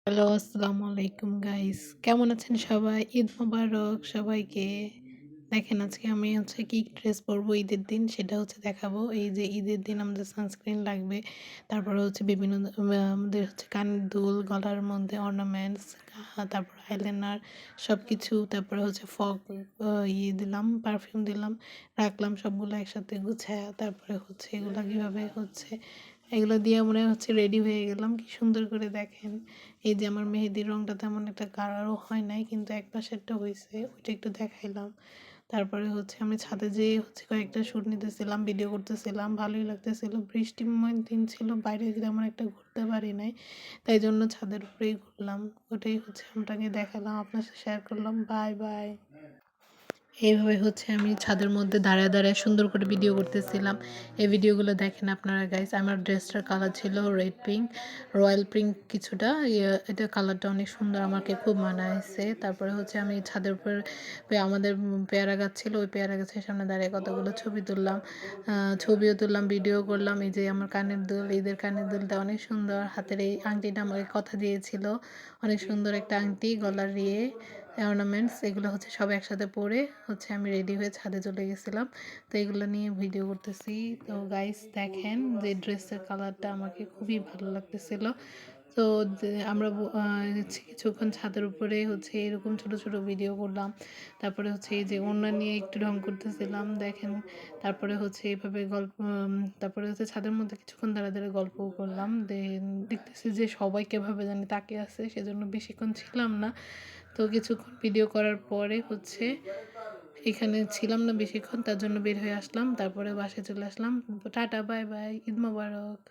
Hello, আসসালামু আলাইকুম guys. কেমন আছেন সবাই? ঈদ মোবারক সবাইকে। দেখেন আজকে আমি কি ড্রেস পরবো ঈদের দিন সেটা দেখাবো। এই যে ঈদের দিন আমাদের সানস্ক্রিন লাগবে। তারপরে বিভিন্ন আমাদের কানের দুল, গলার মধ্যে অর্নামেন্টস, তারপর আইলাইনার সবকিছু। তারপরে ফগ দিলাম, পারফিউম দিলাম, রাখলাম সবগুলো একসাথে গুছায়া। তারপরে এগুলা কিভাবে এগুলো দিয়ে মনে রেডি হয়ে গেলাম। কি সুন্দর করে দেখেন। এই যে আমার মেহেদির রংটা তেমন একটা গাঢ় হয় নাই, কিন্তু এক পাশেরটা হয়েছে, ওইটা একটু দেখাইলাম। তারপরে আমি ছাদে যেয়ে কয়েকটা শ্যুট নিতেছিলাম, ভিডিও করতেছিলাম, ভালোই লাগতেছিল। বৃষ্টিময় দিন ছিল, বাইরে তেমন একটা ঘুরতে পারি নাই, তাই জন্য ছাদের উপরেই ঘুরলাম। ওটাই আপনাকে দেখালাম, আপনার সাথে শেয়ার করলাম। Bye bye. এইভাবে আমি ছাদের মধ্যে দাঁড়ায় দাঁড়ায় সুন্দর করে ভিডিও করতেছিলাম। এই ভিডিওগুলো দেখেন আপনারা গাইস। আমার ড্রেসটার কালার ছিল রেড পিঙ্ক, রয়্যাল পিঙ্ক কিছুটা। এটা কালারটা অনেক সুন্দর, আমাকে খুব মানাইছে। তারপরে আমি ছাদের উপর আমাদের পেয়ারা গাছ ছিল, ওই পেয়ারা গাছের সামনে দাঁড়িয়ে কতগুলো ছবি তুললাম, ছবিও তুললাম, ভিডিও করলাম। এই যে আমার কানের দুল, ঈদের কানের দুলটা অনেক সুন্দর। হাতের এই আংটিটা আমাকে কথা দিয়েছিল, অনেক সুন্দর একটা আংটি, গলার অর্নামেন্টস। এগুলো সব একসাথে পরে আমি রেডি হয়ে ছাদে চলে গেছিলাম। তো এগুলো নিয়ে ভিডিও করতেছি। তো গাইস দেখেন যে ড্রেসের কালারটা আমাকে খুবই ভালো লাগতেছিল। তো আমরা কিছুক্ষণ ছাদের উপরে এরকম ছোট ছোট ভিডিও করলাম। তারপরে এই যে ওড়না নিয়ে একটু ঢং করতেছিলাম দেখেন। তারপরে এইভাবে গল্প, তারপরে ছাদের মধ্যে কিছুক্ষণ দাঁড়া দাঁড়া গল্পও করলাম। দেখতেছি যে সবাই কেভাবে জানি তাকিয়ে আছে, সেজন্য বেশিক্ষণ ছিলাম না। তো কিছুক্ষণ ভিডিও করার পরে এখানে ছিলাম না বেশিক্ষণ, তার জন্য বের হয়ে আসলাম। তারপরে বাসায় চলে আসলাম। টাটা, বাই বাই, ঈদ মোবারক।